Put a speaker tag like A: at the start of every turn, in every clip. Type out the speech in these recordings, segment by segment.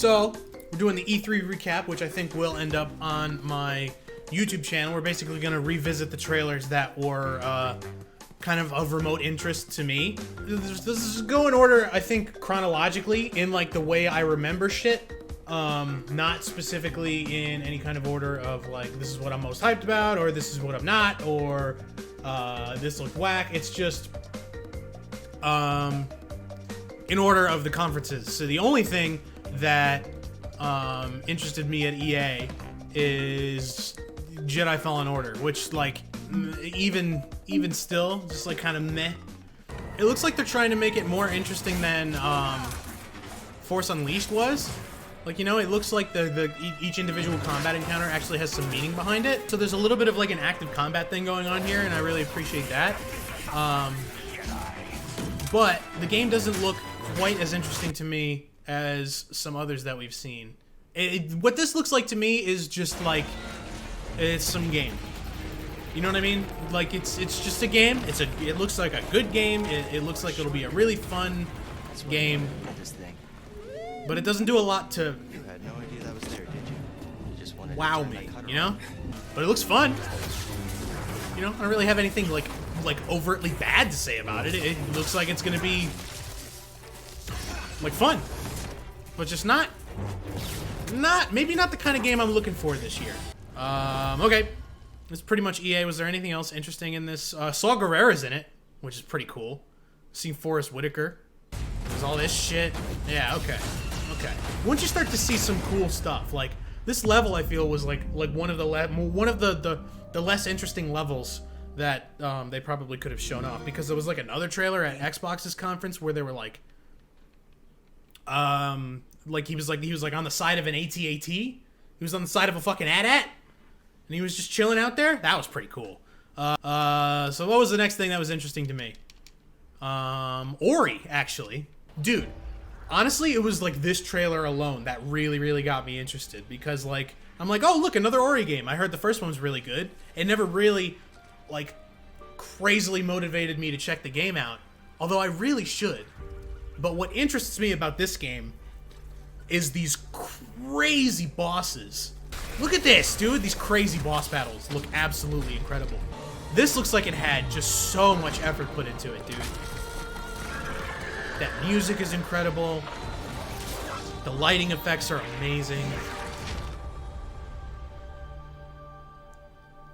A: So, we're doing the E3 recap, which I think will end up on my YouTube channel. We're basically going to revisit the trailers that were kind of remote interest to me. This is go in order, I think, chronologically, in like the way I remember shit. Not specifically in any kind of order of like, this is what I'm most hyped about, or this is what I'm not, or this looked whack. It's just in order of the conferences. So the only thing that interested me at EA is Jedi Fallen Order, which like even still just like kind of meh. It looks like they're trying to make it more interesting than Force Unleashed was. Like, you know, it looks like each individual combat encounter actually has some meaning behind it. So there's a little bit of like an active combat thing going on here, and I really appreciate that. But the game doesn't look quite as interesting to me as some others that we've seen. What this looks like to me is just like, it's some game. You know what I mean? Like, it's just a game. It looks like a good game. It looks like it'll be a really fun game. But it doesn't do a lot to
B: You had no idea that was there, did you? You just wanted
A: wow me, you know? But it looks fun. You know, I don't really have anything like overtly bad to say about it. It looks like it's gonna be like fun, but just maybe not the kind of game I'm looking for this year. Okay, that's pretty much EA. Was there anything else interesting in this? Saw Gerrera's in it, which is pretty cool. Seen Forrest Whitaker. There's all this shit. Yeah, okay. Okay. Once you start to see some cool stuff, like this level, I feel was like one of the less interesting levels that they probably could have shown off, because there was like another trailer at Xbox's conference where they were like he was like on the side of an AT-AT. He was on the side of a fucking AT-AT, and he was just chilling out there. That was pretty cool. So what was the next thing that was interesting to me? Ori, actually. Dude, honestly, it was like this trailer alone that really got me interested, because like, I'm like, oh look, another Ori game. I heard the first one was really good. It never really like crazily motivated me to check the game out, although I really should. But what interests me about this game is these crazy bosses. Look at this, dude. These crazy boss battles look absolutely incredible. This looks like it had just so much effort put into it, dude. That music is incredible. The lighting effects are amazing.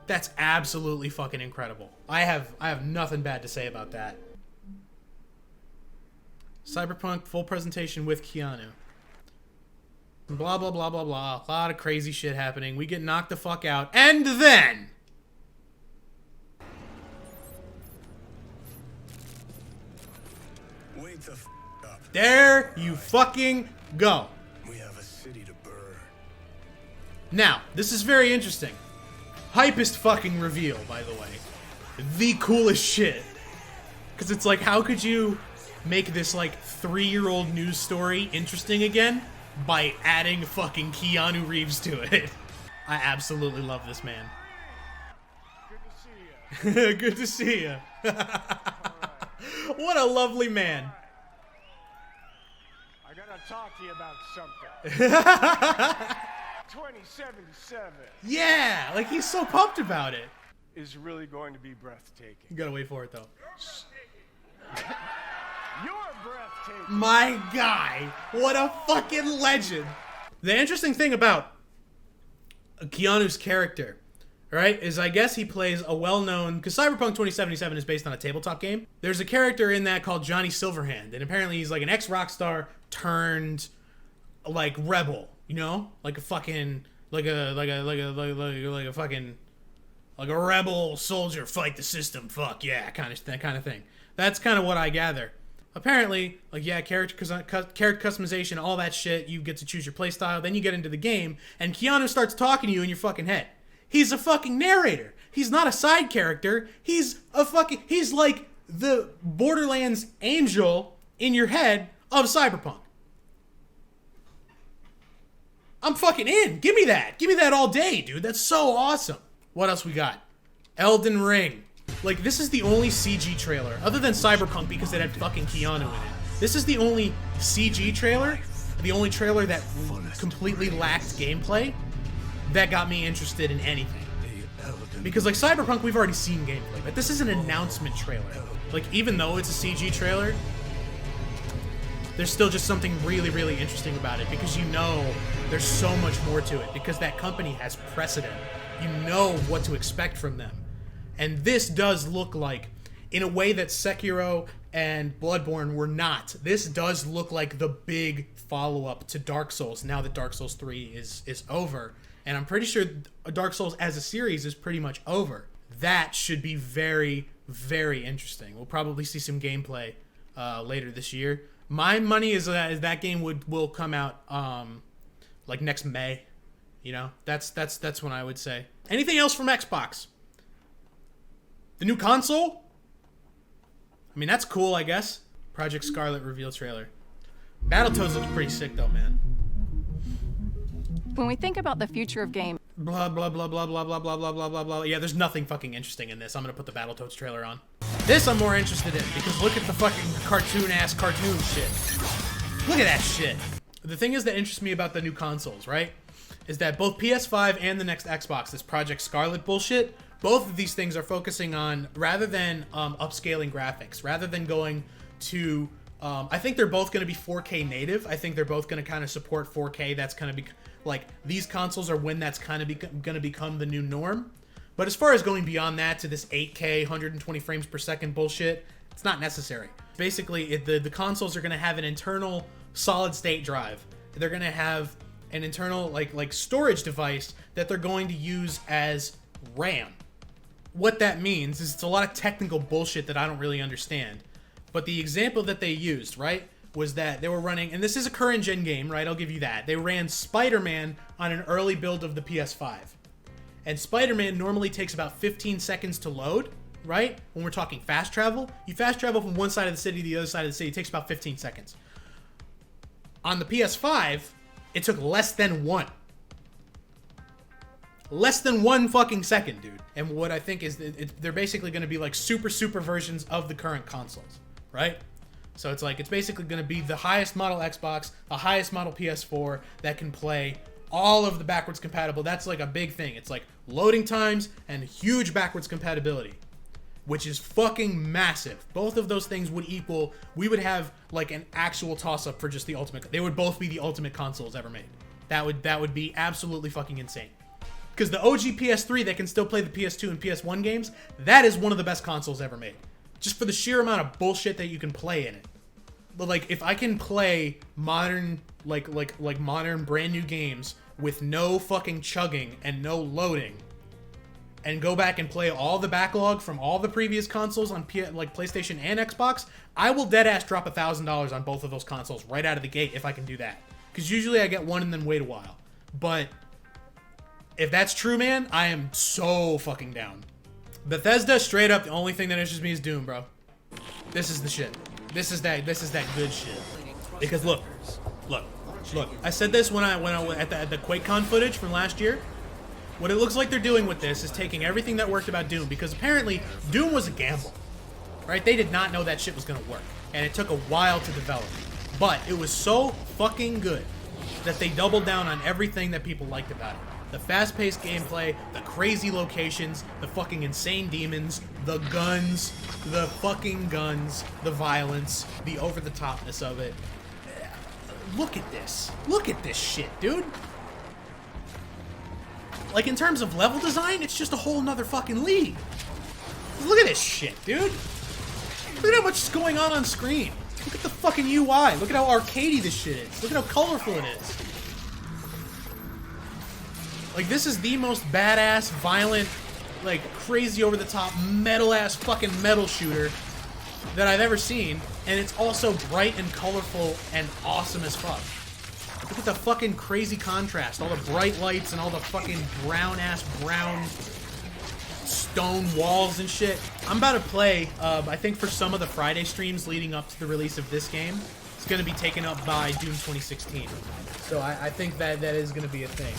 A: That's absolutely fucking incredible. I have nothing bad to say about that. Cyberpunk full presentation with Keanu. Blah, blah, blah, blah, blah. A lot of crazy shit happening. We get knocked the fuck out. And then
C: Wake the f up.
A: there you fucking go.
C: We have a city to burn.
A: Now, this is very interesting. Hypest fucking reveal, by the way. The coolest shit. Because it's like, how could you make this like 3-year-old news story interesting again by adding fucking Keanu Reeves to it? I absolutely love this man.
C: Good to see you.
A: Good to see you. What a lovely man.
C: I gotta talk to you about something. 2077
A: Yeah, like he's so pumped about it.
C: is really going to be breathtaking.
A: You gotta wait for it though.
C: You're breathtaking.
A: My guy, what a fucking legend. The interesting thing about Keanu's character, right, is I guess he plays a well-known, because Cyberpunk 2077 is based on a tabletop game. There's a character in that called Johnny Silverhand, and apparently he's like an ex-rockstar turned like rebel, you know, like a fucking like a rebel soldier, fight the system, fuck yeah, that kind of thing. That's kind of what I gather. Apparently, like, yeah, character customization, all that shit, you get to choose your playstyle, then you get into the game, and Keanu starts talking to you in your fucking head. He's a fucking narrator. He's not a side character. He's like the Borderlands angel in your head of Cyberpunk. I'm fucking in. Give me that. Give me that all day, dude. That's so awesome. What else we got? Elden Ring. Like, this is the only CG trailer, other than Cyberpunk because it had fucking Keanu in it. This is the only CG trailer the only trailer that completely lacked gameplay that got me interested in anything. Because like Cyberpunk, we've already seen gameplay, but this is an announcement trailer. Like, even though it's a CG trailer, there's still just something really, really interesting about it, because you know there's so much more to it, because that company has precedent. You know what to expect from them. And this does look like, in a way that Sekiro and Bloodborne were not, this does look like the big follow-up to Dark Souls, now that Dark Souls 3 is over. And I'm pretty sure Dark Souls as a series is pretty much over. That should be very, very interesting. We'll probably see some gameplay later this year. My money is that game will come out like next May. You know, that's when I would say. Anything else from Xbox? The new console? I mean, that's cool, I guess. Project Scarlet reveal trailer. Battletoads looks pretty sick though, man.
D: When we think about the future of games,
A: Blah, blah, blah, blah, blah, blah, blah, blah, blah, blah, blah. Yeah, there's nothing fucking interesting in this. I'm gonna put the Battletoads trailer on. This I'm more interested in, because look at the fucking cartoon shit. Look at that shit. The thing is that interests me about the new consoles, right, is that both PS5 and the next Xbox, this Project Scarlet bullshit, both of these things are focusing on, rather than upscaling graphics, rather than going to, I think they're both gonna be 4K native. I think they're both gonna kind of support 4K. That's gonna be, like, these consoles are when that's kind of gonna become the new norm. But as far as going beyond that to this 8K, 120 frames per second bullshit, it's not necessary. Basically, the consoles are gonna have an internal solid state drive. They're gonna have an internal like storage device that they're going to use as RAM. What that means is it's a lot of technical bullshit that I don't really understand. But the example that they used, right, was that they were running, and this is a current gen game, right, I'll give you that. They ran Spider-Man on an early build of the PS5. And Spider-Man normally takes about 15 seconds to load, right? When we're talking fast travel, you fast travel from one side of the city to the other side of the city, it takes about 15 seconds. On the PS5, it took less than one. Less than 1 fucking second, dude. And what I think is they're basically going to be like super versions of the current consoles, right? So it's like, it's basically going to be the highest model Xbox, the highest model PS4 that can play all of the backwards compatible. That's like a big thing. It's like loading times and huge backwards compatibility, which is fucking massive. Both of those things would equal, we would have like an actual toss-up for just the ultimate. They would both be the ultimate consoles ever made. That would be absolutely fucking insane. Because the OG PS3 that can still play the PS2 and PS1 games, that is one of the best consoles ever made. Just for the sheer amount of bullshit that you can play in it. But like, if I can play modern, like modern brand new games with no fucking chugging and no loading, and go back and play all the backlog from all the previous consoles on like PlayStation and Xbox, I will deadass drop $1,000 on both of those consoles right out of the gate if I can do that. Because usually I get one and then wait a while. But if that's true, man, I am so fucking down. Bethesda, straight up, the only thing that interests me is Doom, bro. This is the shit. This is that good shit. Because look. I said this when I at the QuakeCon footage from last year. What it looks like they're doing with this is taking everything that worked about Doom, because apparently Doom was a gamble, right? They did not know that shit was gonna work, and it took a while to develop. But it was so fucking good that they doubled down on everything that people liked about it. The fast-paced gameplay, the crazy locations, the fucking insane demons, the guns, the violence, the over-the-topness of it. Look at this. Look at this shit, dude. Like, in terms of level design, it's just a whole nother fucking league. Look at this shit, dude. Look at how much is going on screen. Look at the fucking UI. Look at how arcadey this shit is. Look at how colorful it is. Like, this is the most badass, violent, like, crazy over-the-top, metal-ass fucking metal shooter that I've ever seen. And it's also bright and colorful and awesome as fuck. Look at the fucking crazy contrast. All the bright lights and all the fucking brown stone walls and shit. I'm about to play, I think for some of the Friday streams leading up to the release of this game, it's going to be taken up by Doom 2016. So I think that is going to be a thing.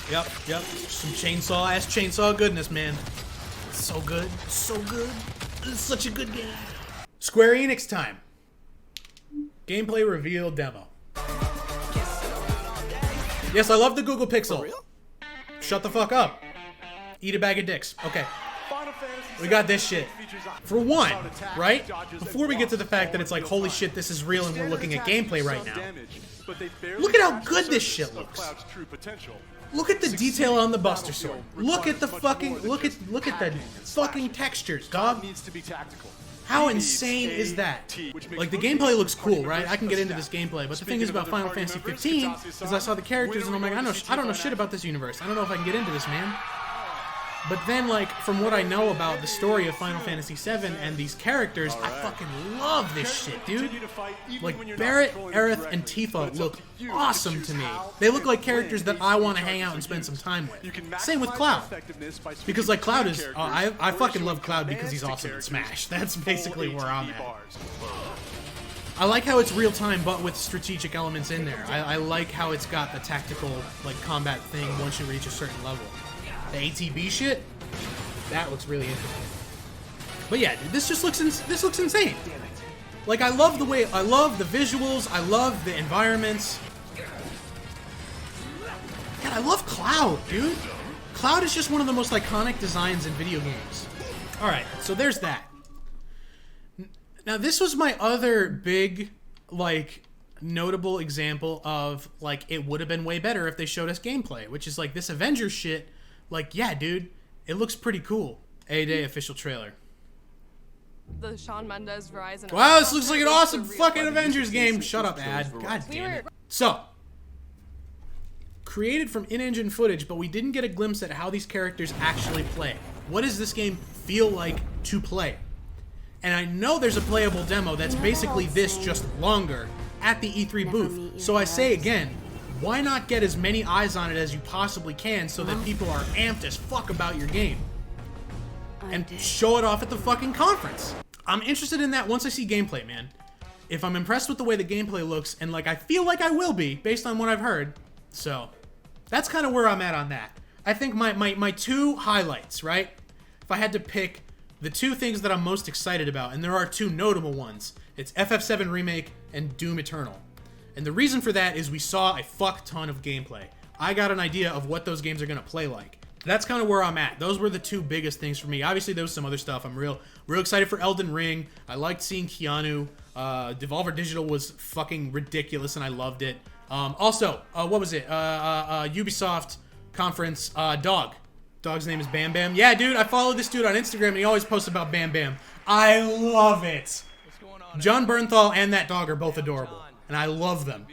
A: Yep. Some chainsaw goodness, man. It's so good. It's so good. It's such a good game. Square Enix time. Gameplay reveal demo. Yes, I love the Google Pixel. Shut the fuck up. Eat a bag of dicks. Okay. We got this shit. For one, right? Before we get to the fact that it's like, holy shit, this is real and we're looking at gameplay right now. Look at how good this shit looks. Look at the detail on the Buster Sword. Look at the fucking, look at the fucking textures, dog. How insane is that? Like, the gameplay looks cool, right? I can get into this gameplay, but the thing is about Final Fantasy 15 is I saw the characters and I'm like, I don't know shit about this universe. I don't know if I can get into this, man. But then, like, from what I know about the story of Final Fantasy 7 and these characters, I fucking love this shit, dude. Like, Barrett, Aerith, and Tifa look awesome to me. They look like characters that I want to hang out and spend some time with. Same with Cloud. Because, like, Cloud is... I fucking love Cloud because he's awesome in Smash. That's basically where I'm at. I like how it's real-time, but with strategic elements in there. I like how it's got the tactical, like, combat thing once you reach a certain level. The ATB shit, that looks really interesting. But yeah, dude, this looks insane. Like, I love the visuals, I love the environments. God, I love Cloud, dude. Cloud is just one of the most iconic designs in video games. Alright, so there's that. Now, this was my other big, like, notable example of, like, it would have been way better if they showed us gameplay, which is, like, this Avengers shit. Like, yeah, dude, it looks pretty cool. A-Day official trailer.
D: The Shawn Mendes Verizon.
A: Wow, this looks like an awesome fucking Avengers game. Shut up, ad. God damn it. So, created from in-engine footage, but we didn't get a glimpse at how these characters actually play. What does this game feel like to play? And I know there's a playable demo that's basically this, just longer, at the E3 booth. So I say again, why not get as many eyes on it as you possibly can so that people are amped as fuck about your game? And show it off at the fucking conference. I'm interested in that once I see gameplay, man. If I'm impressed with the way the gameplay looks, and like I feel like I will be, based on what I've heard. So, that's kind of where I'm at on that. I think my two highlights, right? If I had to pick the two things that I'm most excited about, and there are two notable ones, it's FF7 Remake and Doom Eternal. And the reason for that is we saw a fuck ton of gameplay. I got an idea of what those games are going to play like. That's kind of where I'm at. Those were the two biggest things for me. Obviously, there was some other stuff. I'm real excited for Elden Ring. I liked seeing Keanu. Devolver Digital was fucking ridiculous, and I loved it. Also, what was it? Ubisoft conference. Dog's name is Bam Bam. Yeah, dude, I follow this dude on Instagram, and he always posts about Bam Bam. I love it. John Bernthal and that dog are both adorable. And I love them.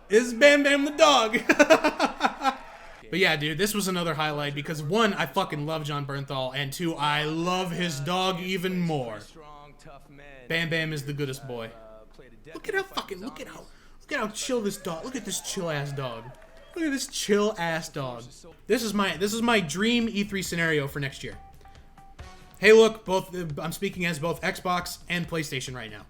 A: This is Bam Bam the dog. But yeah, dude, this was another highlight because one, I fucking love John Bernthal, and two, I love his dog even more. Bam Bam is the goodest boy. Look at how chill this dog. Look at this chill ass dog. Look at this chill ass dog. This is my dream E3 scenario for next year. Hey, look, I'm speaking as both Xbox and PlayStation right now.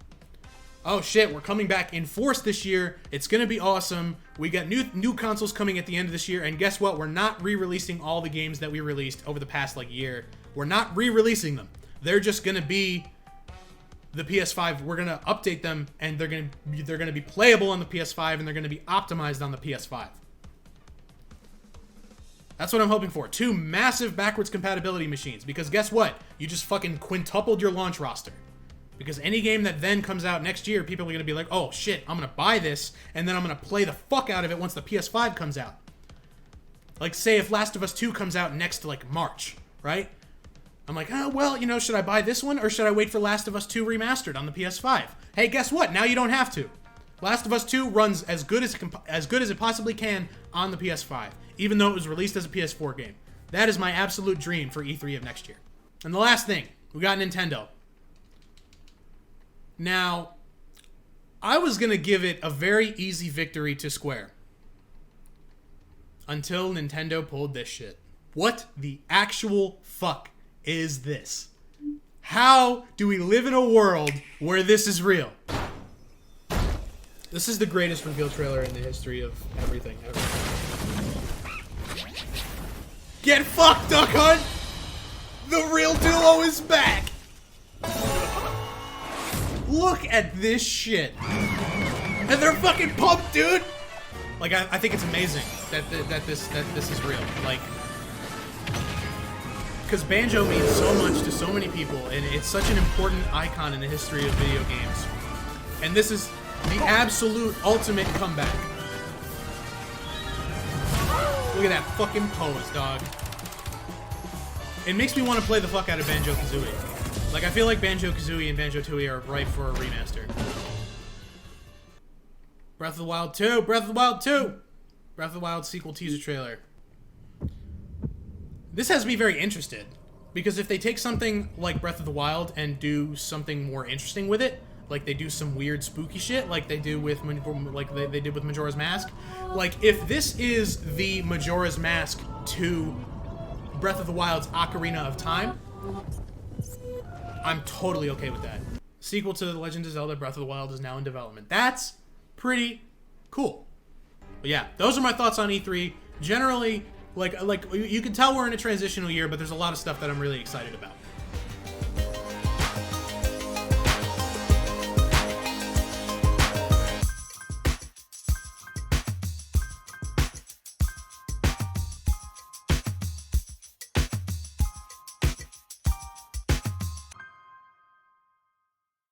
A: Oh shit, we're coming back in force this year. It's gonna be awesome. We got new consoles coming at the end of this year, and guess what? We're not re-releasing all the games that we released over the past like year. We're not re-releasing them. They're just gonna be the PS5. We're gonna update them, and they're gonna be playable on the PS5, and they're gonna be optimized on the PS5. That's what I'm hoping for. Two massive backwards compatibility machines, because guess what? You just fucking quintupled your launch roster. Because any game that then comes out next year, people are going to be like, oh shit, I'm going to buy this, and then I'm going to play the fuck out of it once the PS5 comes out. Like, say if Last of Us 2 comes out next, like, March, right? I'm like, oh, well, you know, should I buy this one, or should I wait for Last of Us 2 remastered on the PS5? Hey, guess what? Now you don't have to. Last of Us 2 runs as good as it possibly can on the PS5, even though it was released as a PS4 game. That is my absolute dream for E3 of next year. And the last thing, we got Nintendo. Now, I was going to give it a very easy victory to Square. Until Nintendo pulled this shit. What the actual fuck is this? How do we live in a world where this is real? This is the greatest reveal trailer in the history of everything ever. Get fucked, Duck Hunt! The real duo is back! look at this shit. And they're fucking pumped, dude. Like, I think it's amazing that this is real. Like, because banjo means so much to so many people, and it's such an important icon in the history of video games. And this is the absolute ultimate comeback. Look at that fucking pose, dog. It makes me want to play the fuck out of Banjo-Kazooie. Like, I feel like Banjo-Kazooie and Banjo-Tooie are ripe for a remaster. Breath of the Wild 2! Breath of the Wild 2! Breath of the Wild sequel teaser trailer. This has me very interested, because if they take something like Breath of the Wild and do something more interesting with it, like they do some weird spooky shit, like they do with they did with Majora's Mask, like if this is the Majora's Mask to Breath of the Wild's Ocarina of Time, I'm totally okay with that. Sequel to The Legend of Zelda: Breath of the Wild is now in development. That's pretty cool. But yeah, those are my thoughts on E3. Generally, like you can tell we're in a transitional year, but there's a lot of stuff that I'm really excited about.